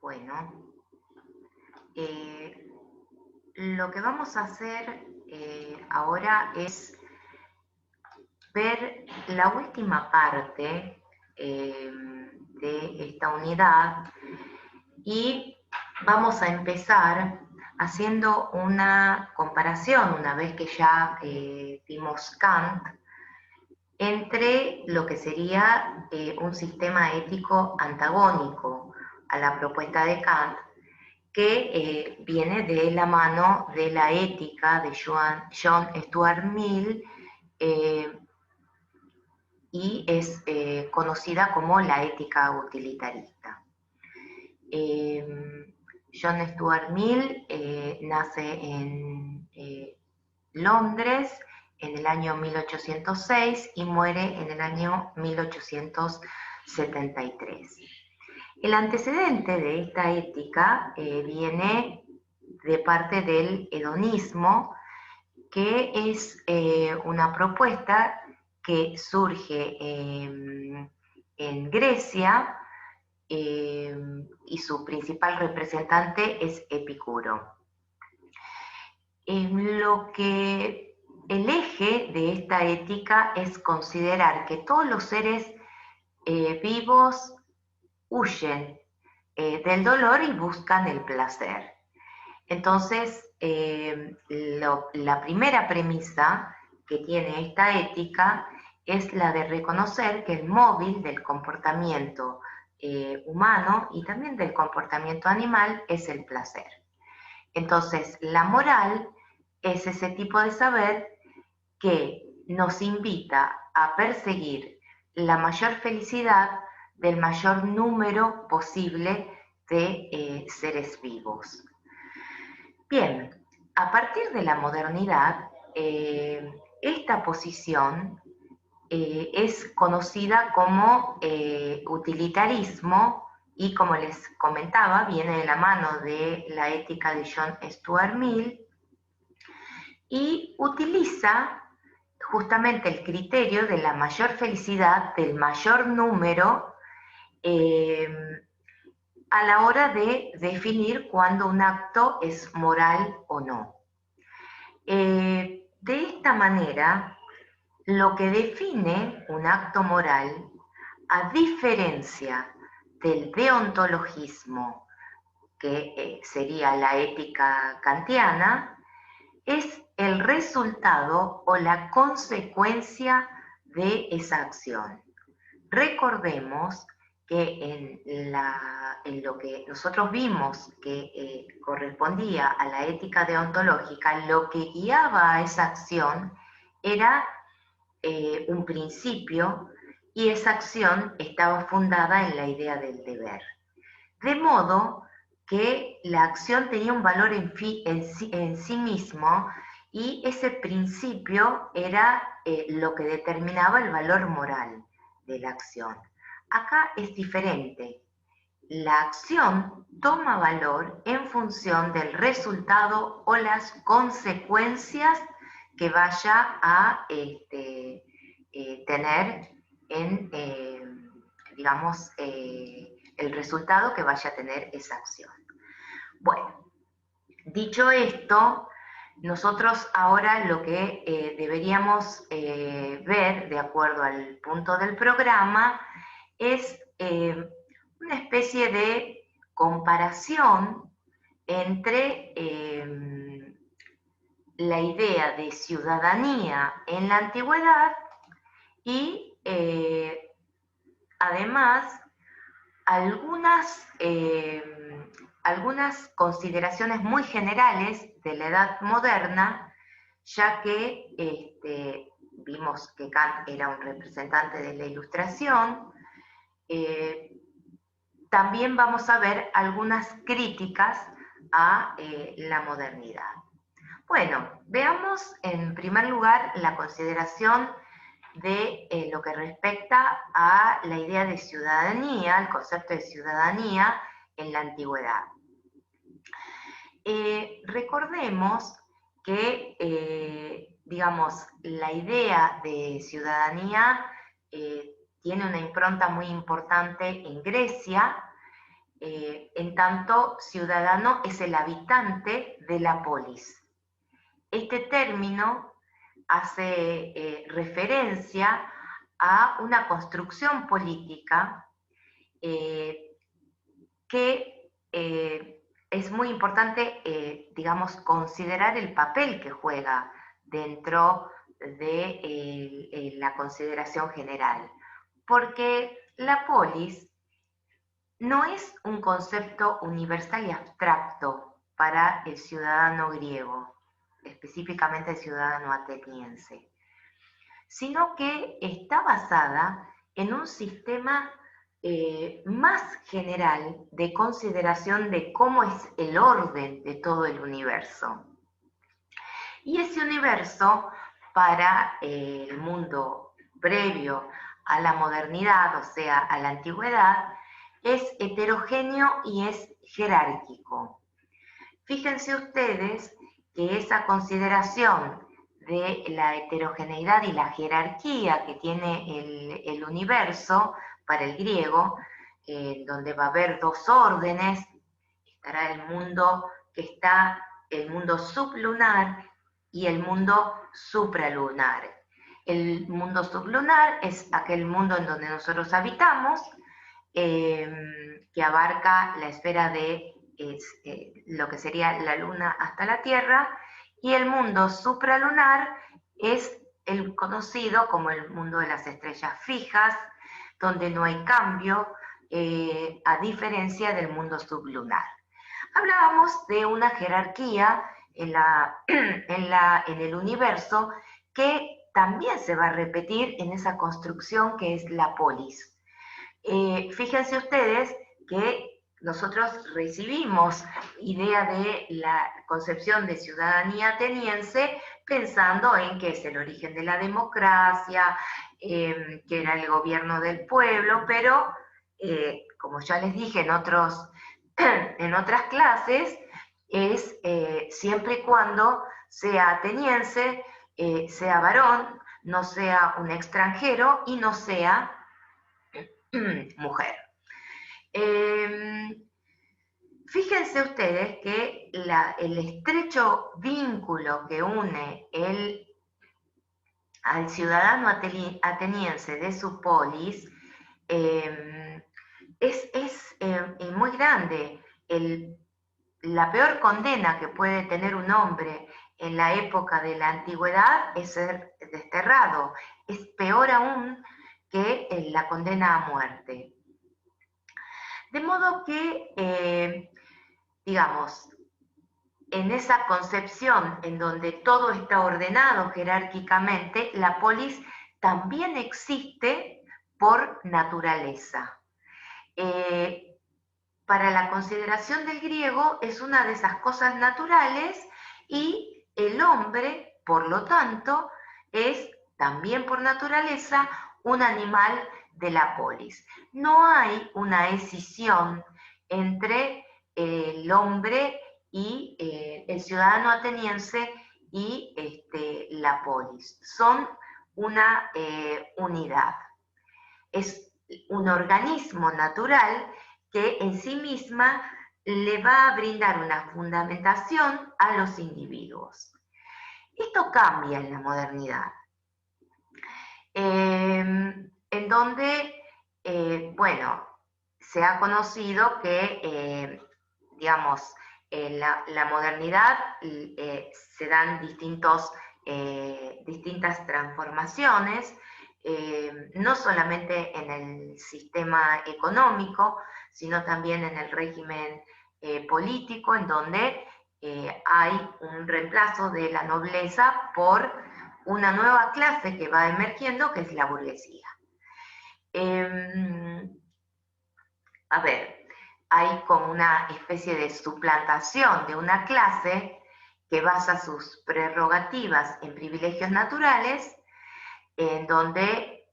Bueno, lo que vamos a hacer ahora es ver la última parte de esta unidad y vamos a empezar haciendo una comparación, una vez que ya vimos Kant, entre lo que sería un sistema ético antagónico a la propuesta de Kant, que viene de la mano de la ética de John Stuart Mill y es conocida como la ética utilitarista. John Stuart Mill nace en Londres en el año 1806 y muere en el año 1873. El antecedente de esta ética viene de parte del hedonismo, que es una propuesta que surge en Grecia y su principal representante es Epicuro. Lo que el eje de esta ética es considerar que todos los seres vivos huyen del dolor y buscan el placer. Entonces, la primera premisa que tiene esta ética es la de reconocer que el móvil del comportamiento humano y también del comportamiento animal es el placer. Entonces, la moral es ese tipo de saber que nos invita a perseguir la mayor felicidad del mayor número posible de seres vivos. Bien, a partir de la modernidad, esta posición es conocida como utilitarismo y, como les comentaba, viene de la mano de la ética de John Stuart Mill y utiliza justamente el criterio de la mayor felicidad del mayor número a la hora de definir cuándo un acto es moral o no. De esta manera, lo que define un acto moral, a diferencia del deontologismo, que sería la ética kantiana, es el resultado o la consecuencia de esa acción. Recordemos que en lo que nosotros vimos que correspondía a la ética deontológica, lo que guiaba a esa acción era un principio y esa acción estaba fundada en la idea del deber. De modo que la acción tenía un valor en sí mismo y ese principio era lo que determinaba el valor moral de la acción. Acá es diferente. La acción toma valor en función del resultado o las consecuencias que vaya a tener en, digamos, el resultado que vaya a tener esa acción. Bueno, dicho esto, nosotros ahora lo que deberíamos ver, de acuerdo al punto del programa, es una especie de comparación entre la idea de ciudadanía en la antigüedad y además algunas consideraciones muy generales de la edad moderna, ya que vimos que Kant era un representante de la Ilustración. También vamos a ver algunas críticas a la modernidad. Bueno, veamos en primer lugar la consideración de lo que respecta a la idea de ciudadanía, el concepto de ciudadanía en la antigüedad. Recordemos que, digamos, la idea de ciudadanía tiene una impronta muy importante en Grecia, en tanto ciudadano es el habitante de la polis. Este término hace referencia a una construcción política que es muy importante, digamos, considerar el papel que juega dentro de la consideración general. Porque la polis no es un concepto universal y abstracto para el ciudadano griego, específicamente el ciudadano ateniense, sino que está basada en un sistema más general de consideración de cómo es el orden de todo el universo. Y ese universo, para el mundo previo a la modernidad, o sea, a la antigüedad, es heterogéneo y es jerárquico. Fíjense ustedes que esa consideración de la heterogeneidad y la jerarquía que tiene el universo para el griego, donde va a haber dos órdenes, estará el mundo que está, el mundo sublunar y el mundo supralunar. El mundo sublunar es aquel mundo en donde nosotros habitamos, que abarca la esfera de lo que sería la luna hasta la Tierra, y el mundo supralunar es el conocido como el mundo de las estrellas fijas, donde no hay cambio, a diferencia del mundo sublunar. Hablábamos de una jerarquía en el universo que también se va a repetir en esa construcción que es la polis. Fíjense ustedes que nosotros recibimos idea de la concepción de ciudadanía ateniense pensando en que es el origen de la democracia, que era el gobierno del pueblo, pero como ya les dije en otras clases, es siempre y cuando sea ateniense, sea varón, no sea un extranjero y no sea mujer. Fíjense ustedes que el estrecho vínculo que une al ciudadano ateniense de su polis es muy grande. La peor condena que puede tener un hombre en la época de la antigüedad es ser desterrado. Es peor aún que la condena a muerte. De modo que, digamos, en esa concepción en donde todo está ordenado jerárquicamente, la polis también existe por naturaleza. Para la consideración del griego es una de esas cosas naturales y el hombre, por lo tanto, es también por naturaleza un animal de la polis. No hay una escisión entre el hombre y el ciudadano ateniense y la polis. Son una unidad. Es un organismo natural que en sí misma le va a brindar una fundamentación a los individuos. Esto cambia en la modernidad, en donde, bueno, se ha conocido que, digamos, en la modernidad se dan distintas transformaciones, no solamente en el sistema económico, sino también en el régimen político, en donde hay un reemplazo de la nobleza por una nueva clase que va emergiendo, que es la burguesía. A ver, hay como una especie de suplantación de una clase que basa sus prerrogativas en privilegios naturales, en donde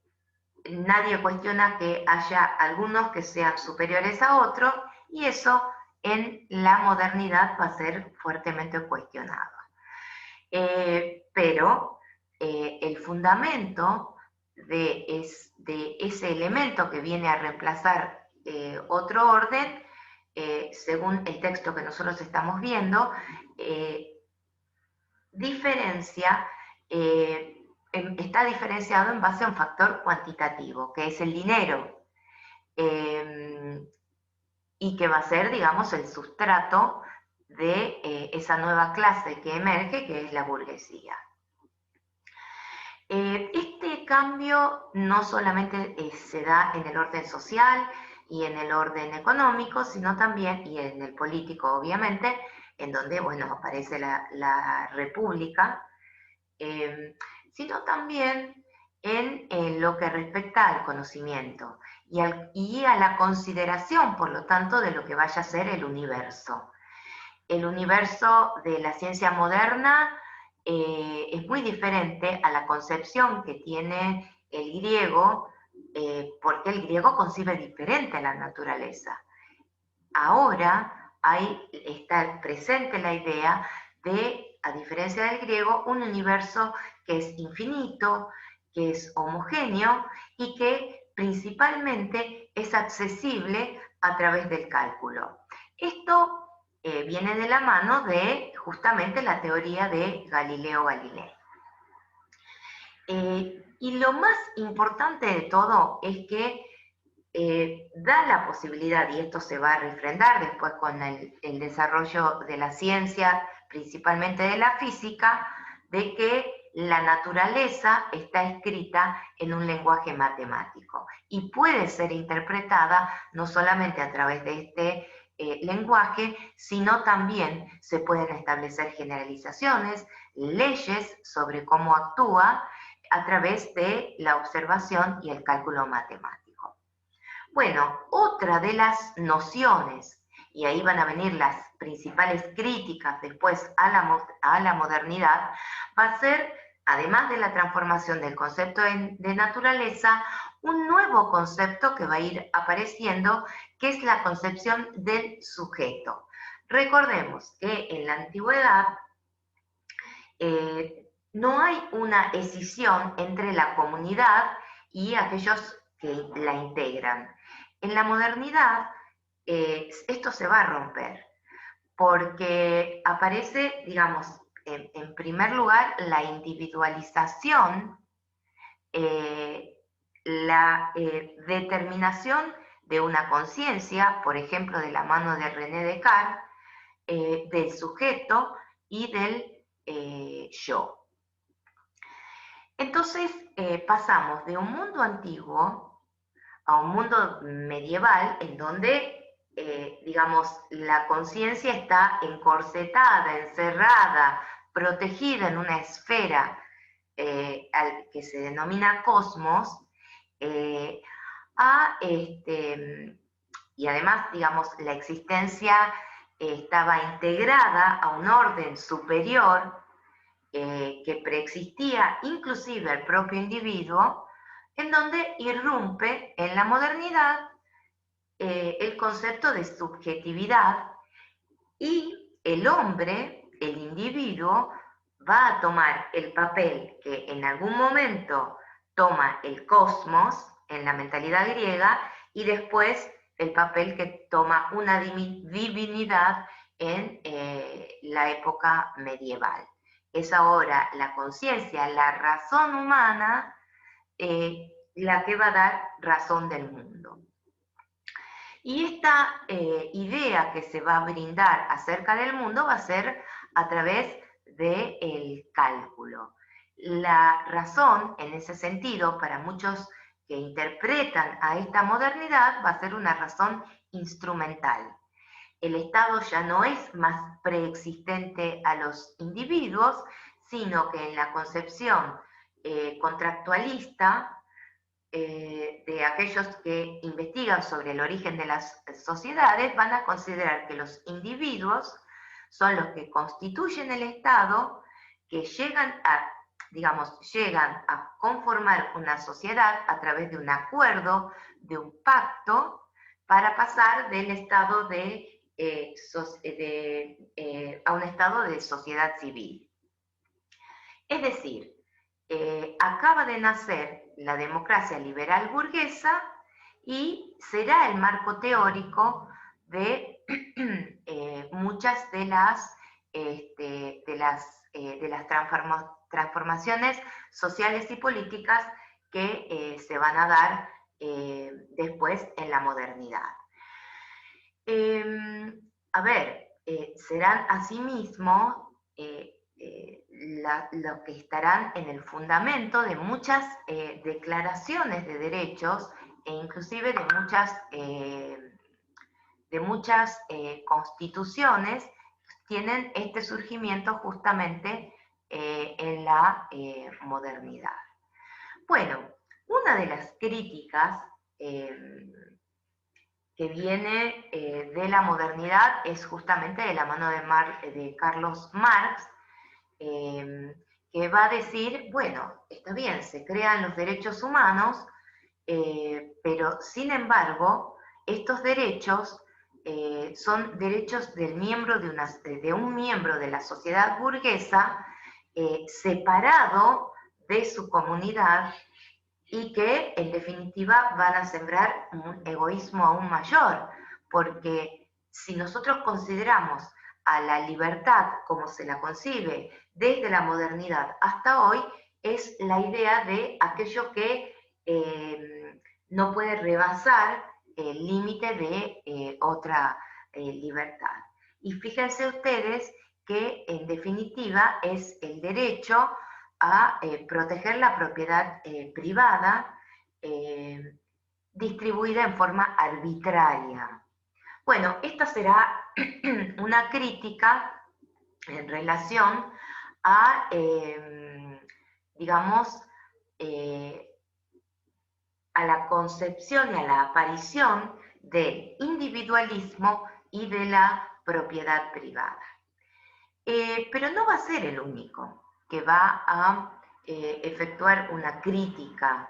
nadie cuestiona que haya algunos que sean superiores a otros, y eso en la modernidad va a ser fuertemente cuestionado. Pero el fundamento de ese elemento que viene a reemplazar otro orden según el texto que nosotros estamos viendo, diferencia, está diferenciado en base a un factor cuantitativo, que es el dinero, y que va a ser, digamos, el sustrato de esa nueva clase que emerge, que es la burguesía. Este cambio no solamente se da en el orden social y en el orden económico, sino también, y en el político obviamente, en donde, bueno, aparece la república, sino también en lo que respecta al conocimiento y a la consideración, por lo tanto, de lo que vaya a ser el universo. El universo de la ciencia moderna es muy diferente a la concepción que tiene el griego, porque el griego concibe diferente la naturaleza. Ahora está presente la idea de, a diferencia del griego, un universo que es infinito, que es homogéneo y que principalmente es accesible a través del cálculo. Esto viene de la mano de justamente la teoría de Galileo Galilei. Y lo más importante de todo es que da la posibilidad, y esto se va a refrendar después con el desarrollo de la ciencia, principalmente de la física, de que la naturaleza está escrita en un lenguaje matemático y puede ser interpretada no solamente a través de este lenguaje, sino también se pueden establecer generalizaciones, leyes sobre cómo actúa a través de la observación y el cálculo matemático. Bueno, otra de las nociones, y ahí van a venir las principales críticas después a la modernidad, va a ser, además de la transformación del concepto de naturaleza, un nuevo concepto que va a ir apareciendo, que es la concepción del sujeto. Recordemos que en la antigüedad no hay una escisión entre la comunidad y aquellos que la integran. En la modernidad esto se va a romper, porque aparece, digamos, en primer lugar, la individualización, la determinación de una conciencia, por ejemplo, de la mano de René Descartes, del sujeto y del yo. Entonces pasamos de un mundo antiguo a un mundo medieval en donde, digamos, la conciencia está encorsetada, encerrada, protegida en una esfera que se denomina cosmos, y además, digamos, la existencia estaba integrada a un orden superior que preexistía inclusive al propio individuo, en donde irrumpe en la modernidad el concepto de subjetividad y el hombre, el individuo, va a tomar el papel que en algún momento toma el cosmos en la mentalidad griega y después el papel que toma una divinidad en la época medieval. Es ahora la conciencia, la razón humana, la que va a dar razón del mundo. Y esta idea que se va a brindar acerca del mundo va a ser a través del cálculo. La razón, en ese sentido, para muchos que interpretan a esta modernidad, va a ser una razón instrumental. El Estado ya no es más preexistente a los individuos, sino que en la concepción contractualista de aquellos que investigan sobre el origen de las sociedades, van a considerar que los individuos son los que constituyen el Estado, que llegan a conformar una sociedad a través de un acuerdo, de un pacto, para pasar del estado a un estado de sociedad civil. Es decir, acaba de nacer la democracia liberal burguesa y será el marco teórico de muchas de las transformaciones sociales y políticas que se van a dar después en la modernidad. A ver, serán asimismo lo que estarán en el fundamento de muchas declaraciones de derechos e inclusive de muchas constituciones tienen este surgimiento justamente en la modernidad. Bueno, una de las críticas que viene de la modernidad es justamente de la mano de Carlos Marx, que va a decir, bueno, está bien, se crean los derechos humanos, pero sin embargo, estos derechos son derechos de un miembro de la sociedad burguesa separado de su comunidad y que en definitiva van a sembrar un egoísmo aún mayor, porque si nosotros consideramos a la libertad como se la concibe desde la modernidad hasta hoy, es la idea de aquello que no puede rebasar el límite de otra libertad. Y fíjense ustedes que en definitiva es el derecho a proteger la propiedad privada distribuida en forma arbitraria. Bueno, esta será una crítica en relación a, digamos, a la concepción y a la aparición del individualismo y de la propiedad privada. Pero no va a ser el único que va a efectuar una crítica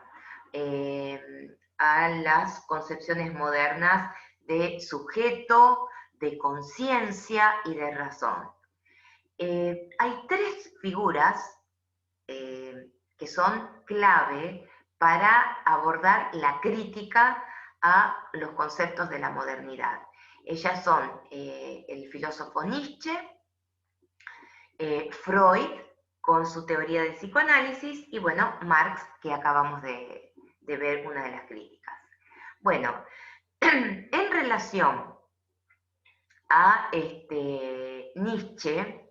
a las concepciones modernas de sujeto, de conciencia y de razón. Hay tres figuras que son clave para abordar la crítica a los conceptos de la modernidad. Ellas son el filósofo Nietzsche, Freud con su teoría del psicoanálisis y bueno, Marx, que acabamos de ver una de las críticas. Bueno, en relación a Nietzsche,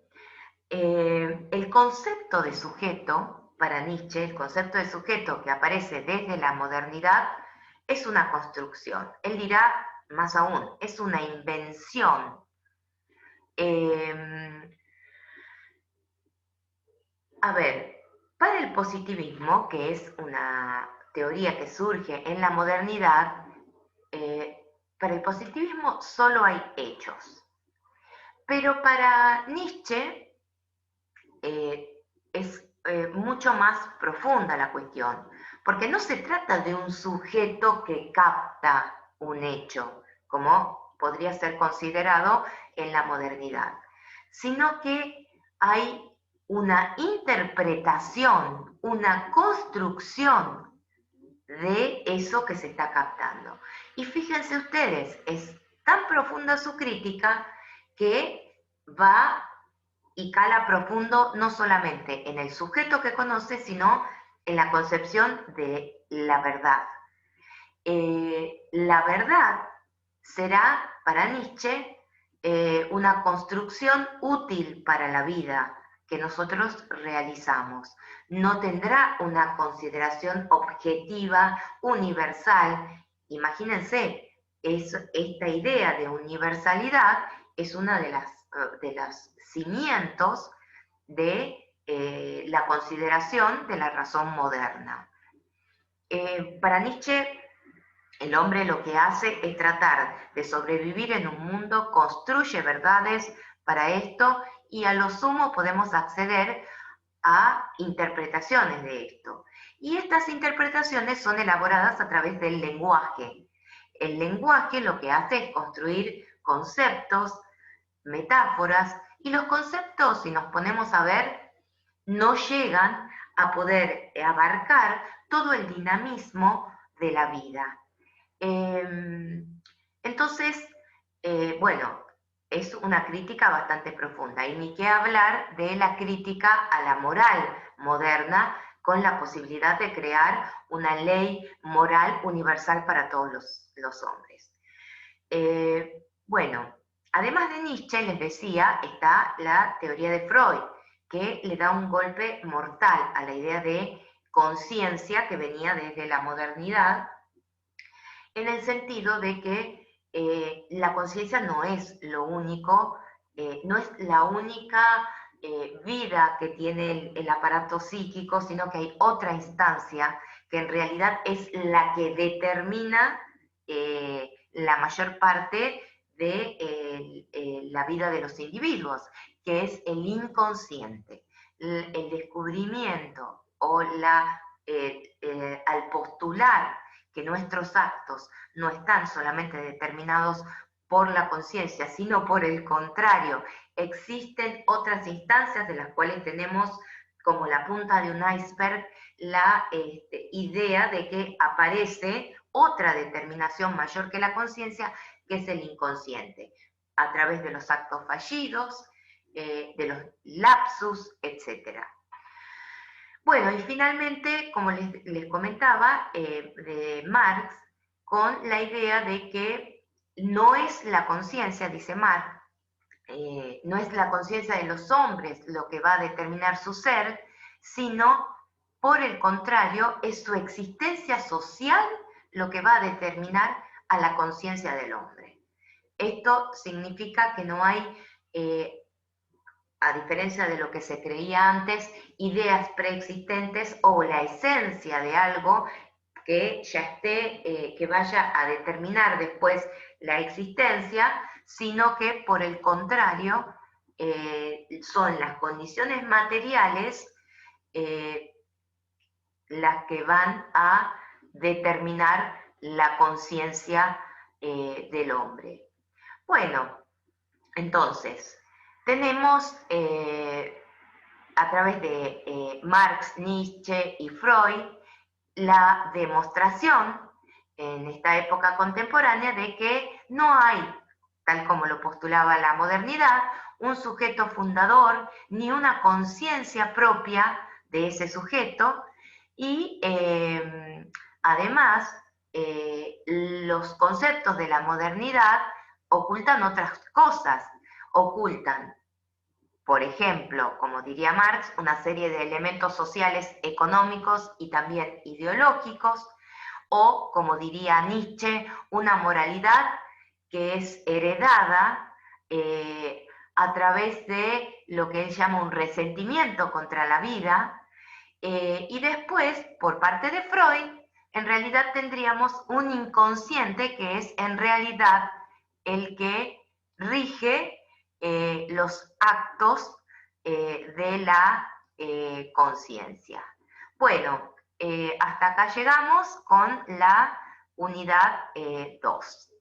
el concepto de sujeto, para Nietzsche, el concepto de sujeto que aparece desde la modernidad es una construcción. Él dirá, más aún, es una invención. A ver, para el positivismo, que es una teoría que surge en la modernidad, para el positivismo solo hay hechos. Pero para Nietzsche es mucho más profunda la cuestión, porque no se trata de un sujeto que capta un hecho, como podría ser considerado en la modernidad, sino que hay una interpretación, una construcción de eso que se está captando. Y fíjense ustedes, es tan profunda su crítica que va y cala profundo no solamente en el sujeto que conoce, sino en la concepción de la verdad. La verdad será para Nietzsche una construcción útil para la vida que nosotros realizamos. No tendrá una consideración objetiva, universal. Imagínense, esta idea de universalidad es una de los cimientos de la consideración de la razón moderna. Para Nietzsche, el hombre lo que hace es tratar de sobrevivir en un mundo, construye verdades para esto y a lo sumo podemos acceder a interpretaciones de esto. Y estas interpretaciones son elaboradas a través del lenguaje. El lenguaje lo que hace es construir conceptos, metáforas, y los conceptos, si nos ponemos a ver, no llegan a poder abarcar todo el dinamismo de la vida. Entonces, Bueno, es una crítica bastante profunda, y ni qué hablar de la crítica a la moral moderna, con la posibilidad de crear una ley moral universal para todos los hombres. Bueno, además de Nietzsche, les decía, está la teoría de Freud, que le da un golpe mortal a la idea de conciencia que venía desde la modernidad, en el sentido de que la conciencia no es lo único, no es la única vida que tiene el aparato psíquico, sino que hay otra instancia que en realidad es la que determina la mayor parte de la vida de los individuos, que es el inconsciente. El descubrimiento o al postular que nuestros actos no están solamente determinados por la conciencia, sino por el contrario, existen otras instancias de las cuales tenemos como la punta de un iceberg la idea de que aparece otra determinación mayor que la conciencia, que es el inconsciente, a través de los actos fallidos, de los lapsus, etc. Bueno, y finalmente, como les comentaba, de Marx, con la idea de que no es la conciencia, dice Marx, no es la conciencia de los hombres lo que va a determinar su ser, sino, por el contrario, es su existencia social lo que va a determinar a la conciencia del hombre. Esto significa que no hay, a diferencia de lo que se creía antes, ideas preexistentes o la esencia de algo que ya esté, que vaya a determinar después la existencia, sino que por el contrario son las condiciones materiales las que van a determinar la conciencia del hombre. Bueno, entonces, tenemos a través de Marx, Nietzsche y Freud la demostración en esta época contemporánea de que no hay, tal como lo postulaba la modernidad, un sujeto fundador ni una conciencia propia de ese sujeto, y además los conceptos de la modernidad ocultan otras cosas, ocultan, por ejemplo, como diría Marx, una serie de elementos sociales, económicos y también ideológicos, o, como diría Nietzsche, una moralidad que es heredada a través de lo que él llama un resentimiento contra la vida, y después, por parte de Freud, en realidad tendríamos un inconsciente que es en realidad el que rige los actos de la conciencia. Bueno, hasta acá llegamos con la unidad 2.